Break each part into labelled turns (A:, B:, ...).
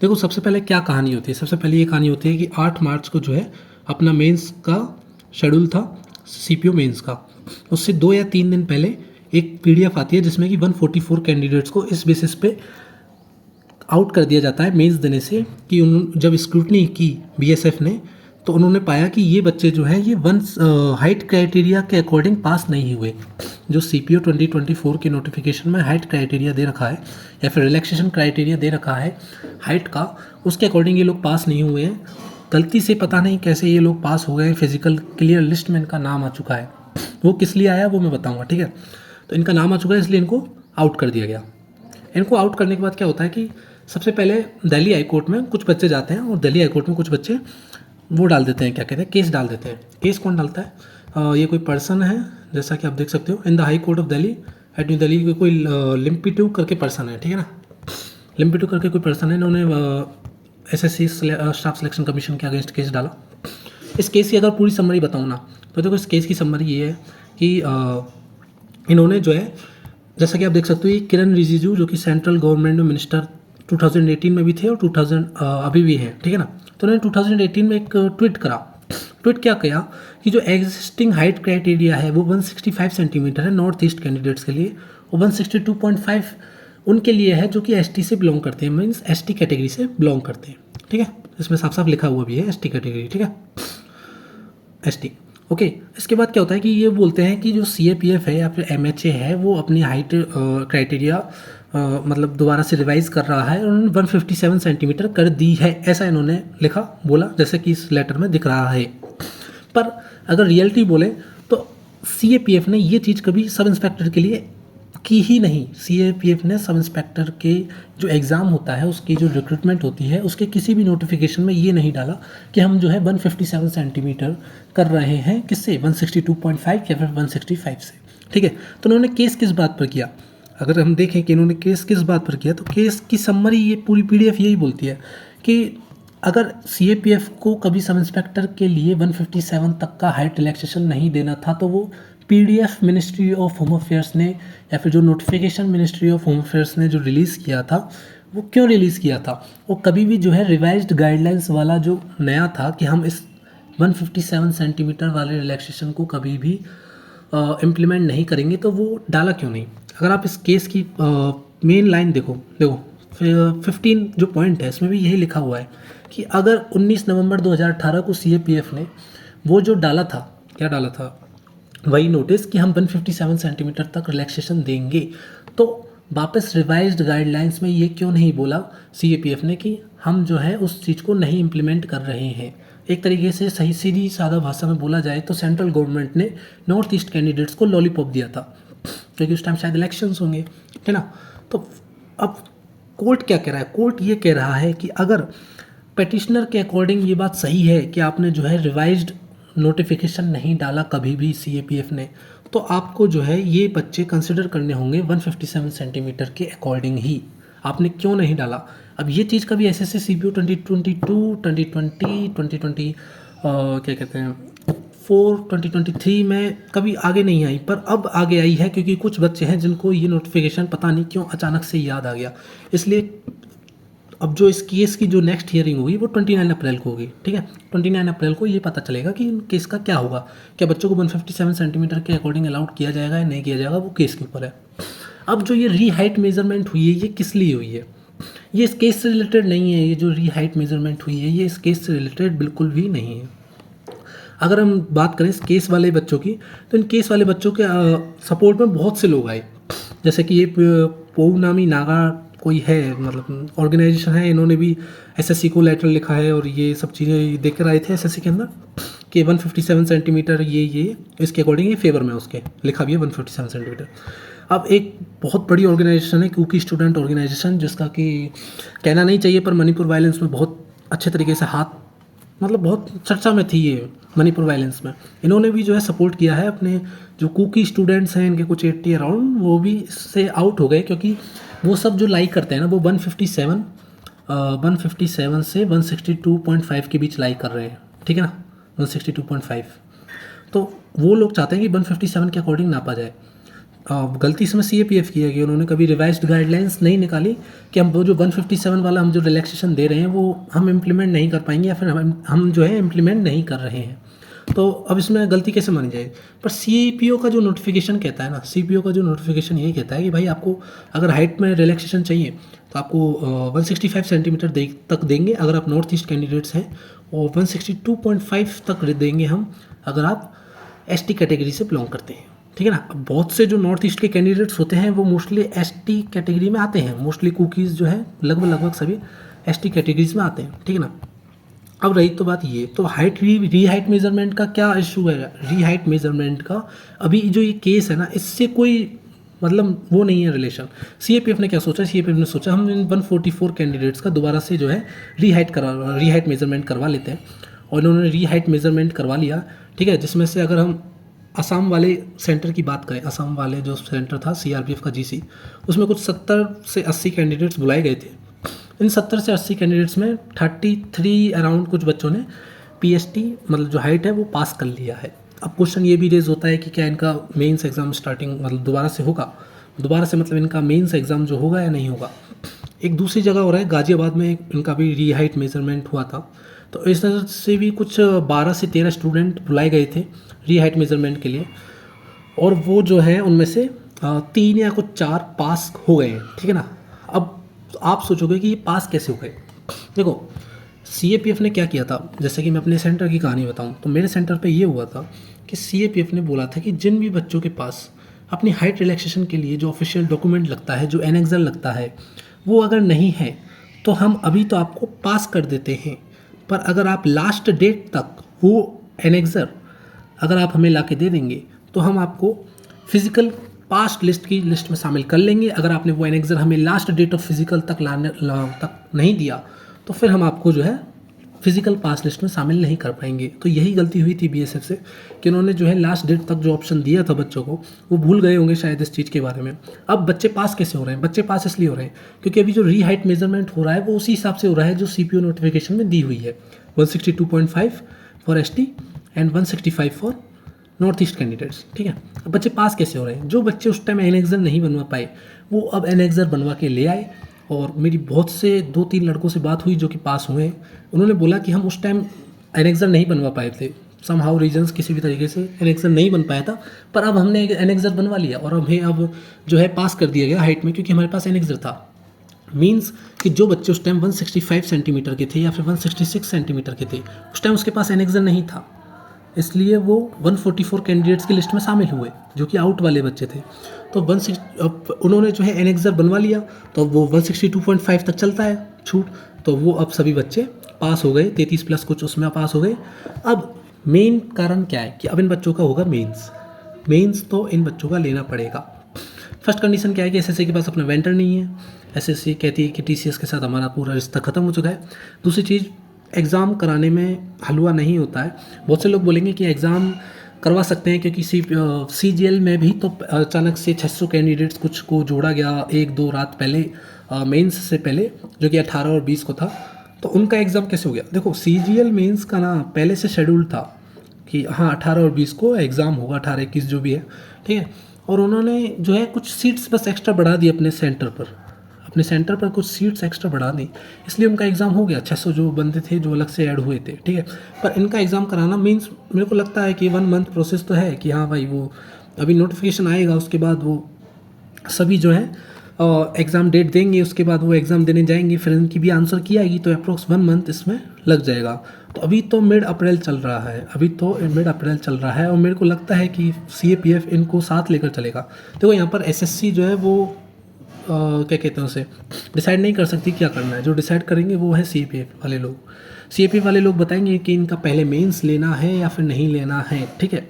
A: देखो सबसे पहले क्या कहानी होती है, सबसे पहले ये कहानी होती है कि 8 मार्च को जो है अपना मेंस का शेड्यूल था, सीपीओ मेंस का। उससे 2 या 3 दिन पहले एक पीडीएफ आती है जिसमें कि 144 कैंडिडेट्स को इस बेसिस पे आउट कर दिया जाता है मेंस देने से कि उन जब स्क्रूटनी की बीएसएफ ने तो उन्होंने पाया कि ये बच्चे जो हैं ये वन हाइट क्राइटेरिया के अकॉर्डिंग पास नहीं हुए। जो सीपीओ 2024 के नोटिफिकेशन में हाइट क्राइटेरिया दे रखा है या फिर रिलैक्सेशन क्राइटेरिया दे रखा है हाइट का, उसके अकॉर्डिंग ये लोग पास नहीं हुए हैं। गलती से पता नहीं कैसे ये लोग पास हो गए, फिजिकल क्लियर लिस्ट में इनका नाम आ चुका है। वो किस लिए आया वो मैं बताऊँगा, ठीक है। तो इनका नाम आ चुका है इसलिए इनको आउट कर दिया गया। इनको आउट करने के बाद क्या होता है कि सबसे पहले दिल्ली हाई कोर्ट में कुछ बच्चे जाते हैं और दिल्ली हाई कोर्ट में कुछ बच्चे वो डाल देते हैं, क्या कहते हैं, केस डाल देते हैं। केस कौन डालता है? ये कोई पर्सन है, जैसा कि आप देख सकते हो in the high court of Delhi at New Delhi, कोई लिम्पिटू करके पर्सन है, ठीक है ना। लिम्पिटू करके कोई पर्सन है, इन्होंने एसएससी स्टाफ सिलेक्शन कमीशन के अगेंस्ट केस डाला। इस केस की अगर पूरी समरी बताऊँ ना तो देखो इस केस की समरी ये है कि इन्होंने जो है, जैसा कि आप देख सकते हो, ये किरण रिजिजू जो कि सेंट्रल गवर्नमेंट में मिनिस्टर 2018 में भी थे और 2000 अभी भी हैं, ठीक है ना। तो उन्होंने 2018 में एक ट्वीट करा। ट्वीट क्या किया कि जो एग्जिस्टिंग हाइट क्राइटेरिया है वो 165 सेंटीमीटर है नॉर्थ ईस्ट कैंडिडेट्स के लिए, और 162.5 उनके लिए है जो कि एसटी से बिलोंग करते हैं, मीन्स एसटी कैटेगरी से बिलोंग करते हैं, ठीक है। इसमें साफ साफ लिखा हुआ भी है एसटी कैटेगरी, ठीक है, एसटी। ओके, इसके बाद क्या होता है कि ये बोलते हैं कि जो सीएपीएफ है या फिर एमएचए है वो अपनी हाइट क्राइटेरिया मतलब दोबारा से रिवाइज कर रहा है और उन्होंने 157 सेंटीमीटर कर दी है, ऐसा इन्होंने लिखा, बोला, जैसे कि इस लेटर में दिख रहा है। पर अगर रियलिटी बोले तो सीएपीएफ ने ये चीज़ कभी सब इंस्पेक्टर के लिए की ही नहीं। सीएपीएफ ने सब इंस्पेक्टर के जो एग्ज़ाम होता है, उसकी जो रिक्रूटमेंट होती है, उसके किसी भी नोटिफिकेशन में ये नहीं डाला कि हम जो है 157 सेंटीमीटर कर रहे हैं, किससे, 162.5 या फिर 165 से, ठीक है। तो उन्होंने केस किस बात पर किया, अगर हम देखें कि इन्होंने केस किस बात पर किया तो केस की समरी ये पूरी पीडीएफ यही बोलती है कि अगर सीएपीएफ को कभी सब इंस्पेक्टर के लिए 157 तक का हाइट रिलैक्सेशन नहीं देना था तो वो PDF ministry of home affairs ने या फिर जो notification ministry of home affairs ने जो रिलीज़ किया था वो क्यों रिलीज़ किया था, वो कभी भी जो है रिवाइज्ड गाइडलाइंस वाला जो नया था कि हम इस 157 सेंटीमीटर वाले रिलैक्सेशन को कभी भी इम्प्लीमेंट नहीं करेंगे, तो वो डाला क्यों नहीं। अगर आप इस केस की मेन लाइन देखो 15 जो पॉइंट है इसमें भी यही लिखा हुआ है कि अगर 19 नवंबर 2018 को सीएपीएफ ने वो जो डाला था, क्या डाला था, वही नोटिस कि हम 157 सेंटीमीटर तक रिलैक्सेशन देंगे, तो वापस रिवाइज्ड गाइडलाइंस में ये क्यों नहीं बोला सीएपीएफ ने कि हम जो है उस चीज़ को नहीं इम्प्लीमेंट कर रहे हैं। एक तरीके से सही सीधी सादा भाषा में बोला जाए तो सेंट्रल गवर्नमेंट ने नॉर्थ ईस्ट कैंडिडेट्स को लॉलीपॉप दिया था क्योंकि उस टाइम शायद इलेक्शंस होंगे, है ना। तो अब कोर्ट क्या कह रहा है, कोर्ट ये कह रहा है कि अगर पेटिशनर के अकॉर्डिंग ये बात सही है कि आपने जो है रिवाइज्ड नोटिफिकेशन नहीं डाला कभी भी सीएपीएफ ने, तो आपको जो है ये बच्चे कंसिडर करने होंगे 157 सेंटीमीटर के अकॉर्डिंग ही, आपने क्यों नहीं डाला। अब ये चीज़ कभी एसएससी सीपीओ 2022 2020 2020 क्या कहते हैं 2023 में कभी आगे नहीं आई, पर अब आगे आई है क्योंकि कुछ बच्चे हैं जिनको ये नोटिफिकेशन पता नहीं क्यों अचानक से याद आ गया। इसलिए अब जो इस केस की जो नेक्स्ट हियरिंग होगी वो 29 अप्रैल को होगी, ठीक है। 29 अप्रैल को ये पता चलेगा कि इन केस का क्या होगा, क्या बच्चों को 157 सेंटीमीटर के अकॉर्डिंग अलाउड किया जाएगा या नहीं किया जाएगा, वो केस के ऊपर है। अब जो ये री हाइट मेजरमेंट हुई है ये किस लिए हुई है, ये इस केस से रिलेटेड नहीं है। ये जो री हाइट मेजरमेंट हुई है ये इस केस से रिलेटेड बिल्कुल भी नहीं है। अगर हम बात करें इस केस वाले बच्चों की तो इन केस वाले बच्चों के सपोर्ट में बहुत से लोग आए, जैसे कि ये पोउनामी नागा कोई है, मतलब ऑर्गेनाइजेशन है, इन्होंने भी एसएससी को लेटर लिखा है और ये सब चीज़ें देख कर आए थे एसएससी के अंदर कि 157 सेंटीमीटर ये इसके अकॉर्डिंग ये फेवर में उसके लिखा भी है 157 सेंटीमीटर। अब एक बहुत बड़ी ऑर्गेनाइजेशन है कुकी स्टूडेंट ऑर्गेनाइजेशन, जिसका कि कहना नहीं चाहिए पर मणिपुर वायलेंस में बहुत अच्छे तरीके से हाथ, मतलब बहुत चर्चा में थी ये मणिपुर वायलेंस में, इन्होंने भी जो है सपोर्ट किया है। अपने जो कुकी स्टूडेंट्स हैं इनके कुछ 80 अराउंड, वो भी इससे आउट हो गए क्योंकि वो सब जो लाइक करते हैं ना वो 157 से 162.5 के बीच लाइक कर रहे हैं, ठीक है ना, 162.5। तो वो लोग चाहते हैं कि 157 के अकॉर्डिंग नापा जाए। गलती इसमें CAPF की है कि उन्होंने कभी रिवाइज्ड गाइडलाइंस नहीं निकाली कि हम वो जो 157 वाला हम जो रिलैक्सेशन दे रहे हैं वो हम इम्प्लीमेंट नहीं कर पाएंगे या फिर हम जो है इम्प्लीमेंट नहीं कर रहे हैं। तो अब इसमें गलती कैसे मानी जाए? पर CPO का जो नोटिफिकेशन कहता है ना, CPO का जो नोटिफिकेशन यही कहता है कि भाई आपको अगर हाइट में रिलैक्सेशन चाहिए तो आपको 165 सेंटीमीटर तक देंगे अगर आप नॉर्थ ईस्ट कैंडिडेट्स हैं, और 162.5 तक देंगे हम अगर आप ST कैटेगरी से बिलोंग करते हैं। ठीक है ना। अब बहुत से जो नॉर्थ ईस्ट के कैंडिडेट्स होते हैं वो मोस्टली ST कैटेगरी में आते हैं, मोस्टली कुकीज़ जो है लगभग सभी ST कैटेगरीज में आते हैं। ठीक है ना। अब रही तो बात ये, तो हाइट री हाइट मेजरमेंट का क्या इशू है? री हाइट मेजरमेंट का अभी जो ये केस है ना, इससे कोई मतलब वो नहीं है रिलेशन। CAPF ने क्या सोचा? CAPF ने सोचा हम इन 144 कैंडिडेट्स का दोबारा से जो है री हाइट मेजरमेंट करवा लेते हैं, और इन्होंने री हाइट मेजरमेंट करवा लिया। ठीक है। जिसमें से अगर हम असम वाले सेंटर की बात करें, असम वाले जो सेंटर था CRPF का GC, उसमें कुछ 70 से 80 कैंडिडेट्स बुलाए गए थे। इन 70 से 80 कैंडिडेट्स में 33 अराउंड कुछ बच्चों ने PST मतलब जो हाइट है वो पास कर लिया है। अब क्वेश्चन ये भी रेज होता है कि क्या इनका मेंस एग्ज़ाम स्टार्टिंग मतलब दोबारा से होगा? दोबारा से मतलब इनका मेंस एग्ज़ाम जो होगा या नहीं होगा? एक दूसरी जगह हो रहा है, गाज़ियाबाद में इनका भी री हाइट मेजरमेंट हुआ था, तो इस तरह से भी कुछ 12 से 13 स्टूडेंट बुलाए गए थे री हाइट मेजरमेंट के लिए, और वो जो है उनमें से 3 या कुछ 4 पास हो गए हैं। ठीक है ना। अब आप सोचोगे कि ये पास कैसे हो गए? देखो CAPF ने क्या किया था, जैसे कि मैं अपने सेंटर की कहानी बताऊं तो मेरे सेंटर पे ये हुआ था कि CAPF ने बोला था कि जिन भी बच्चों के पास अपनी हाइट रिलैक्सेशन के लिए जो ऑफिशियल डॉक्यूमेंट लगता है, जो एनेक्सर लगता है, वो अगर नहीं है तो हम अभी तो आपको पास कर देते हैं, पर अगर आप लास्ट डेट तक वो एनेक्सर अगर आप हमें ला के दे देंगे तो हम आपको फिज़िकल पास्ट लिस्ट की लिस्ट में शामिल कर लेंगे। अगर आपने वो एनेक्सर हमें लास्ट डेट ऑफ फिज़िकल तक तक नहीं दिया तो फिर हम आपको जो है फिज़िकल पास लिस्ट में शामिल नहीं कर पाएंगे। तो यही गलती हुई थी BSF से कि उन्होंने जो है लास्ट डेट तक जो ऑप्शन दिया था बच्चों को, वो भूल गए होंगे शायद इस चीज़ के बारे में। अब बच्चे पास कैसे हो रहे हैं? बच्चे पास इसलिए हो रहे हैं क्योंकि अभी जो री हाइट मेजरमेंट हो रहा है वो उसी हिसाब से हो रहा है जो CPO नोटिफिकेशन में दी हुई है, 162.5 for ST and 165 for north east candidates. ठीक है। अब बच्चे पास कैसे हो रहे हैं? जो बच्चे उस टाइम एनेक्सर नहीं बनवा पाए वो अब एनेक्सर बनवा के ले आए, और मेरी बहुत से 2-3 लड़कों से बात हुई जो कि पास हुए। उन्होंने बोला कि हम उस टाइम एनेक्सर नहीं बनवा पाए थे, सम हाउ रीजन्स किसी भी तरीके से एनेक्सर नहीं बन पाया था, पर अब हमने एनेक्सर बनवा लिया और हमें अब जो है पास कर दिया गया हाइट में, क्योंकि हमारे पास एनेक्सर था। मीन्स कि जो बच्चे उस टाइम 165 सेंटीमीटर के थे या फिर 166 सेंटीमीटर के थे, उस टाइम उसके पास एनेक्सर नहीं था, इसलिए वो 144 कैंडिडेट्स की लिस्ट में शामिल हुए जो कि आउट वाले बच्चे थे। तो उन्होंने जो है एनेक्सर बनवा लिया, तो वो 162.5 तक चलता है छूट, तो वो अब सभी बच्चे पास हो गए, 33 प्लस कुछ उसमें पास हो गए। अब मेन कारण क्या है कि अब इन बच्चों का होगा मेंस तो इन बच्चों का लेना पड़ेगा। फर्स्ट कंडीशन क्या है कि SSC के पास अपना वेंडर नहीं है। SSC कहती है कि TCS के साथ हमारा पूरा रिश्ता ख़त्म हो चुका है। दूसरी चीज़, एग्ज़ाम कराने में हलवा नहीं होता है। बहुत से लोग बोलेंगे कि एग्ज़ाम करवा सकते हैं क्योंकि CGL में भी तो अचानक से 600 कैंडिडेट्स कुछ को जोड़ा गया 1-2 रात पहले मेंस से पहले, जो कि 18 और 20 को था, तो उनका एग्ज़ाम कैसे हो गया? देखो CGL मेंस का ना पहले से शेड्यूल था कि हाँ 18 और 20 को एग्ज़ाम होगा, 18-21 जो भी है। ठीक है। और उन्होंने जो है कुछ सीट्स बस एक्स्ट्रा बढ़ा दी अपने सेंटर पर कुछ सीट्स एक्स्ट्रा बढ़ा दी, इसलिए उनका एग्ज़ाम हो गया। 600 जो बंदे थे जो अलग से ऐड हुए थे। ठीक है। पर इनका एग्ज़ाम कराना मीन्स मेरे को लगता है कि 1 मंथ प्रोसेस तो है कि हाँ भाई वो अभी नोटिफिकेशन आएगा, उसके बाद वो सभी जो है एग्ज़ाम डेट देंगे, उसके बाद वो एग्ज़ाम देने जाएंगे, फिर इनकी भी आंसर की आएगी, तो अप्रोक्स 1 मंथ इसमें लग जाएगा। तो अभी तो मिड अप्रैल चल रहा है और मेरे को लगता है कि CAPF इनको साथ लेकर चलेगा। देखो यहाँ पर SSC जो है वो क्या कहते हैं उसे डिसाइड नहीं कर सकती क्या करना है। जो डिसाइड करेंगे वो है CAPF वाले लोग। CAPF वाले लोग बताएंगे कि इनका पहले मेंस लेना है या फिर नहीं लेना है। ठीक है।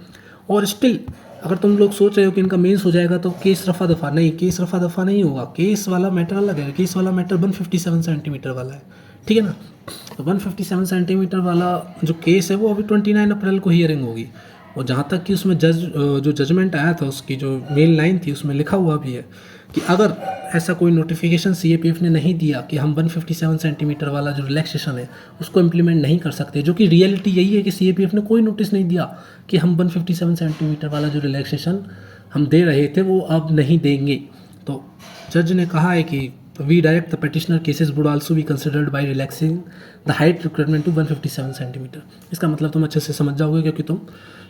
A: और स्टिल अगर तुम लोग सोच रहे हो कि इनका मेंस हो जाएगा तो केस रफा दफा नहीं होगा। केस वाला मैटर अलग है। केस वाला मैटर 157 सेंटीमीटर वाला है। ठीक है ना। तो 157 सेंटीमीटर वाला जो केस है वो अभी 29 अप्रैल को हियरिंग होगी, और जहाँ तक कि उसमें जो जजमेंट आया था उसकी जो मेन लाइन थी उसमें लिखा हुआ भी है कि अगर ऐसा कोई नोटिफिकेशन CAPF ने नहीं दिया कि हम 157 सेंटीमीटर वाला जो रिलैक्सेशन है उसको इम्प्लीमेंट नहीं कर सकते, जो कि रियलिटी यही है कि CAPF ने कोई नोटिस नहीं दिया कि हम 157 सेंटीमीटर वाला जो रिलैक्सेशन हम दे रहे थे वो अब नहीं देंगे। तो जज ने कहा है कि we direct the petitioner cases would also be considered by relaxing the height requirement to 157 centimetre. इसका मतलब तुम अच्छे से समझ जाओगे क्योंकि तुम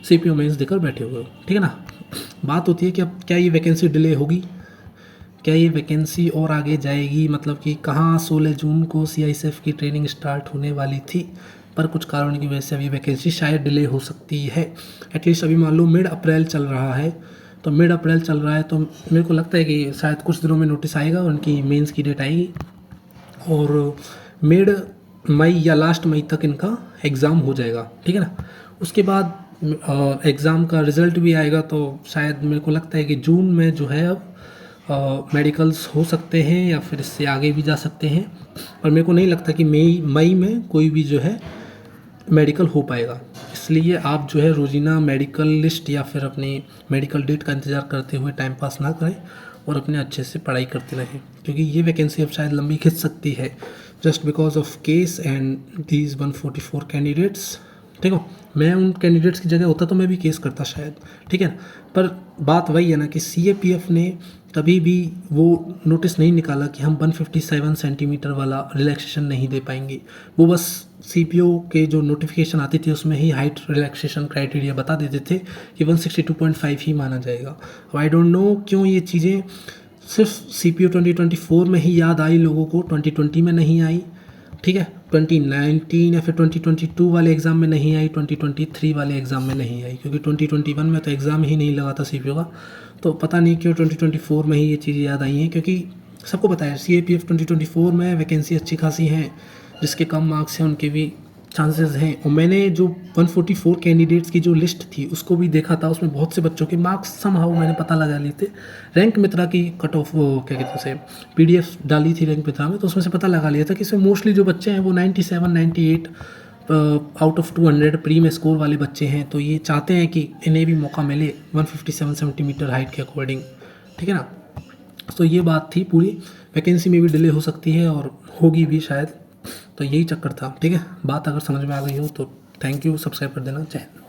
A: CPO मेंस देकर बैठे हुए हो, ठीक है ना। बात होती है कि अब क्या ये वैकेंसी डिले होगी, क्या ये वैकेंसी और आगे जाएगी, मतलब कि कहाँ 16 जून को CISF की ट्रेनिंग स्टार्ट होने वाली थी, पर कुछ कारणों की वजह से अभी वैकेंसी शायद डिले हो सकती है। एटलीस्ट अभी मान लो मिड अप्रैल चल रहा है, तो मिड अप्रैल चल रहा है तो मेरे को लगता है कि शायद कुछ दिनों में नोटिस आएगा और उनकी मेंस की डेट आएगी और मिड मई या लास्ट मई तक इनका एग्ज़ाम हो जाएगा, ठीक है ना। उसके बाद एग्ज़ाम का रिज़ल्ट भी आएगा, तो शायद मेरे को लगता है कि जून में जो है अब मेडिकल्स हो सकते हैं या फिर इससे आगे भी जा सकते हैं, पर मेरे को नहीं लगता कि मई में कोई भी जो है मेडिकल हो पाएगा। इसलिए आप जो है रोज़ाना मेडिकल लिस्ट या फिर अपनी मेडिकल डेट का इंतज़ार करते हुए टाइम पास ना करें और अपने अच्छे से पढ़ाई करते रहें, क्योंकि ये वैकेंसी अब शायद लंबी खिंच सकती है just because of case and these 144 candidates. ठीक हो, मैं उन कैंडिडेट्स की जगह होता तो मैं भी केस करता शायद, ठीक है ना। पर बात वही है ना कि CAPF ने कभी भी वो नोटिस नहीं निकाला कि हम 157 सेंटीमीटर वाला रिलैक्सेशन नहीं दे पाएंगे। वो बस CPO के जो नोटिफिकेशन आती थी उसमें ही हाइट रिलैक्सेशन क्राइटेरिया बता देते थे कि 162.5 ही माना जाएगा। अब आई डोंट नो क्यों ये चीज़ें सिर्फ CPO 2024 में ही याद आई लोगों को, 2020 में नहीं आई, ठीक है, 2019 या फिर 2022 वाले एग्ज़ाम में नहीं आई, 2023 वाले एग्ज़ाम में नहीं आई, क्योंकि 2021 में तो एग्ज़ाम ही नहीं लगा था CPO का। तो पता नहीं क्यों 2024 में ही ये चीज़ें याद आई हैं, क्योंकि सबको पता है CAPF 2024 में वैकेंसी अच्छी खासी हैं, जिसके कम मार्क्स हैं उनके भी चांसेस हैं। और मैंने जो 144 कैंडिडेट्स की जो लिस्ट थी उसको भी देखा था, उसमें बहुत से बच्चों के मार्क्स समहाउ मैंने पता लगा लिए थे। रैंक मित्रा की कट ऑफ वो क्या कहते हैं उसे PDF डाली थी रैंक मित्रा में, तो उसमें से पता लगा लिया था कि इसमें मोस्टली जो बच्चे हैं वो 97 98 आउट ऑफ 200 प्री में स्कोर वाले बच्चे हैं। तो ये चाहते हैं कि इन्हें भी मौका मिले 157 सेंटीमीटर हाइट के अकॉर्डिंग, ठीक है ना। तो ये बात थी पूरी, वैकेंसी में भी डिले हो सकती है और होगी भी शायद, तो यही चक्कर था, ठीक है। बात अगर समझ में आ गई हो तो थैंक यू, सब्सक्राइब कर देना, जय हिंद।